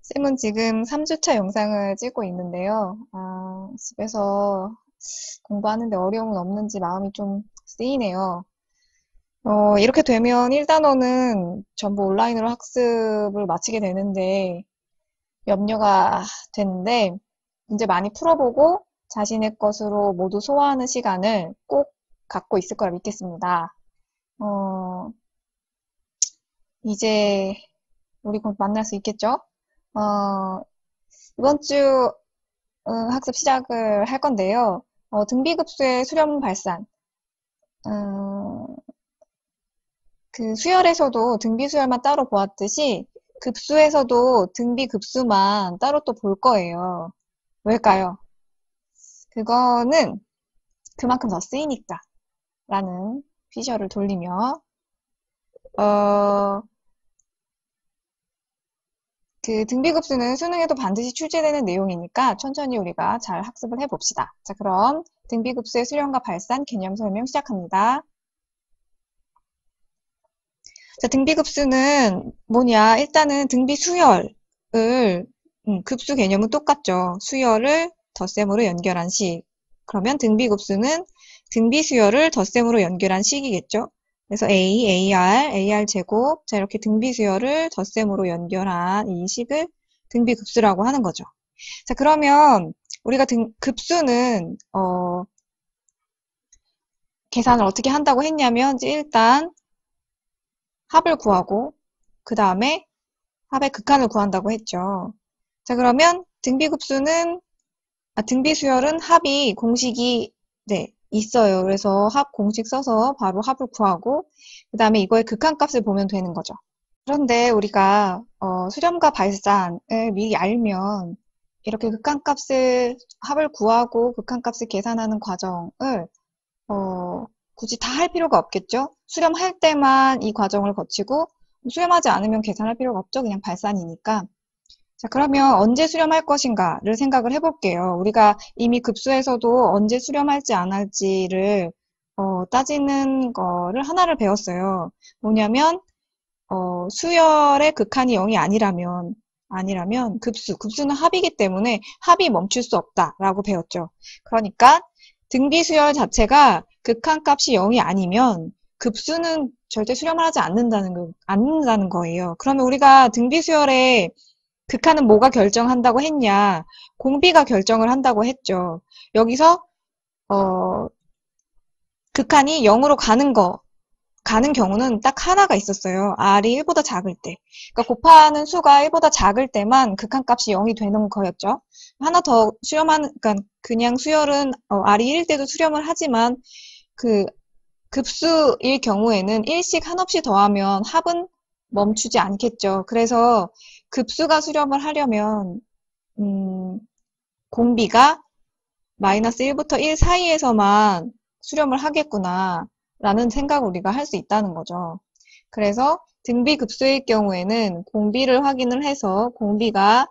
쌤은 지금 3주차 영상을 찍고 있는데요. 집에서 공부하는데 어려움은 없는지 마음이 좀 쓰이네요. 이렇게 되면 1단원은 전부 온라인으로 학습을 마치게 되는데 염려가 되는데 문제 많이 풀어보고 자신의 것으로 모두 소화하는 시간을 꼭 갖고 있을 거라 믿겠습니다. 어, 이제 우리 곧 만날 수 있겠죠? 어, 이번 주 학습 시작을 할 건데요. 등비급수의 수렴 발산. 어, 그 수열에서도 등비수열만 따로 보았듯이 급수에서도 등비급수만 따로 또 볼 거예요. 왜일까요? 그거는 그만큼 더 쓰이니까 라는 피셔를 돌리며 어, 그 등비급수는 수능에도 반드시 출제되는 내용이니까 천천히 우리가 잘 학습을 해봅시다. 자, 그럼 등비급수의 수렴과 발산 개념 설명 시작합니다. 자, 등비급수는 뭐냐? 일단은 등비수열을, 급수 개념은 똑같죠. 수열을 덧셈으로 연결한 식. 그러면 등비급수는 등비수열을 덧셈으로 연결한 식이겠죠. 그래서 A, AR, AR 제곱, 자, 이렇게 등비수열을 덧셈으로 연결한 이 식을 등비급수라고 하는 거죠. 자, 그러면 우리가 급수는, 계산을 어떻게 한다고 했냐면, 이제 일단 합을 구하고, 그 다음에 합의 극한을 구한다고 했죠. 자, 그러면 등비수열은 합이 공식이, 네, 있어요. 그래서 합 공식 써서 바로 합을 구하고, 그 다음에 이거의 극한값을 보면 되는 거죠. 그런데 우리가, 수렴과 발산을 미리 알면, 이렇게 합을 구하고 극한값을 계산하는 과정을, 굳이 다 할 필요가 없겠죠? 수렴할 때만 이 과정을 거치고, 수렴하지 않으면 계산할 필요가 없죠. 그냥 발산이니까. 자, 그러면 언제 수렴할 것인가를 생각을 해볼게요. 우리가 이미 급수에서도 언제 수렴할지 안 할지를 따지는 거를 하나를 배웠어요. 뭐냐면 수열의 극한이 0이 아니라면 급수는 합이기 때문에 합이 멈출 수 없다라고 배웠죠. 그러니까 등비수열 자체가 극한값이 0이 아니면 급수는 절대 수렴을 하지 않는다는 거예요. 그러면 우리가 등비수열의 극한은 뭐가 결정한다고 했냐? 공비가 결정을 한다고 했죠. 여기서 어, 극한이 0으로 가는 경우는 딱 하나가 있었어요. R이 1보다 작을 때. 그러니까 곱하는 수가 1보다 작을 때만 극한값이 0이 되는 거였죠. 하나 더 그러니까 그냥 수열은 R이 1일 때도 수렴을 하지만 그 급수일 경우에는 일씩 한없이 더하면 합은 멈추지 않겠죠. 그래서 급수가 수렴을 하려면 공비가 마이너스 1부터 1 사이에서만 수렴을 하겠구나 라는 생각을 우리가 할 수 있다는 거죠. 그래서 등비급수일 경우에는 공비를 확인을 해서 공비가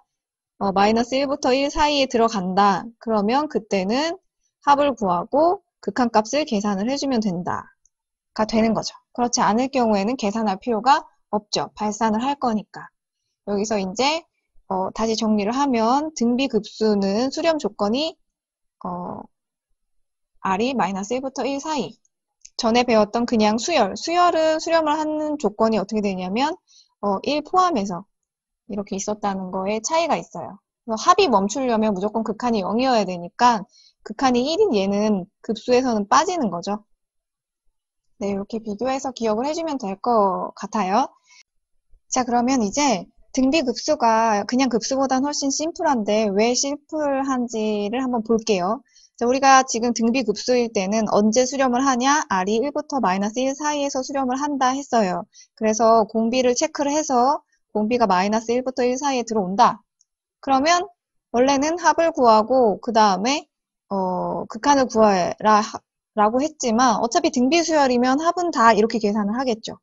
마이너스 1부터 1 사이에 들어간다. 그러면 그때는 합을 구하고 극한값을 계산을 해주면 된다가 되는 거죠. 그렇지 않을 경우에는 계산할 필요가 없죠. 발산을 할 거니까. 여기서 이제 다시 정리를 하면 등비급수는 수렴 조건이 R이 마이너스 1부터 1 사이. 전에 배웠던 그냥 수열은 수렴을 하는 조건이 어떻게 되냐면 1 포함해서 이렇게 있었다는 거에 차이가 있어요. 그래서 합이 멈추려면 무조건 극한이 0이어야 되니까 극한이 1인 얘는 급수에서는 빠지는 거죠. 네, 이렇게 비교해서 기억을 해주면 될 것 같아요. 자, 그러면 이제 등비급수가 그냥 급수보다는 훨씬 심플한데 왜 심플한지를 한번 볼게요. 자, 우리가 지금 등비급수일 때는 언제 수렴을 하냐? R이 1부터 마이너스 1 사이에서 수렴을 한다 했어요. 그래서 공비를 체크를 해서 공비가 마이너스 1부터 1 사이에 들어온다. 그러면 원래는 합을 구하고 그 다음에 극한을 구하라 라고 했지만 어차피 등비수열이면 합은 다 이렇게 계산을 하겠죠.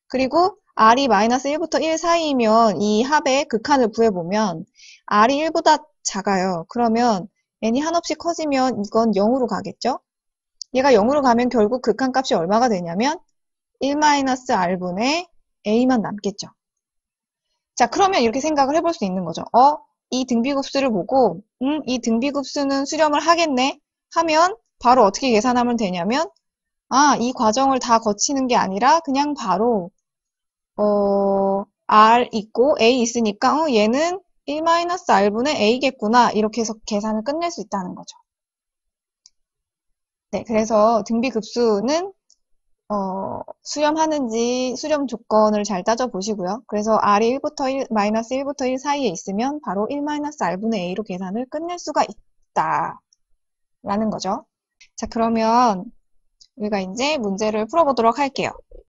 그리고 R이 마이너스 1부터 1 사이면 이 합의 극한을 구해보면 R이 1보다 작아요. 그러면 n이 한없이 커지면 이건 0으로 가겠죠? 얘가 0으로 가면 결국 극한값이 얼마가 되냐면 1-R분의 A만 남겠죠. 자, 그러면 이렇게 생각을 해볼 수 있는 거죠. 이 등비급수를 보고, 이 등비급수는 수렴을 하겠네? 하면 바로 어떻게 계산하면 되냐면, 이 과정을 다 거치는 게 아니라 그냥 바로, R 있고 A 있으니까, 얘는 1-R분의 A겠구나. 이렇게 해서 계산을 끝낼 수 있다는 거죠. 네, 그래서 등비급수는 수렴하는지 수렴 조건을 잘 따져보시고요. 그래서 R이 1부터 1, -1부터 1 사이에 있으면 바로 1-R분의 A로 계산을 끝낼 수가 있다. 라는 거죠. 자, 그러면 우리가 이제 문제를 풀어보도록 할게요.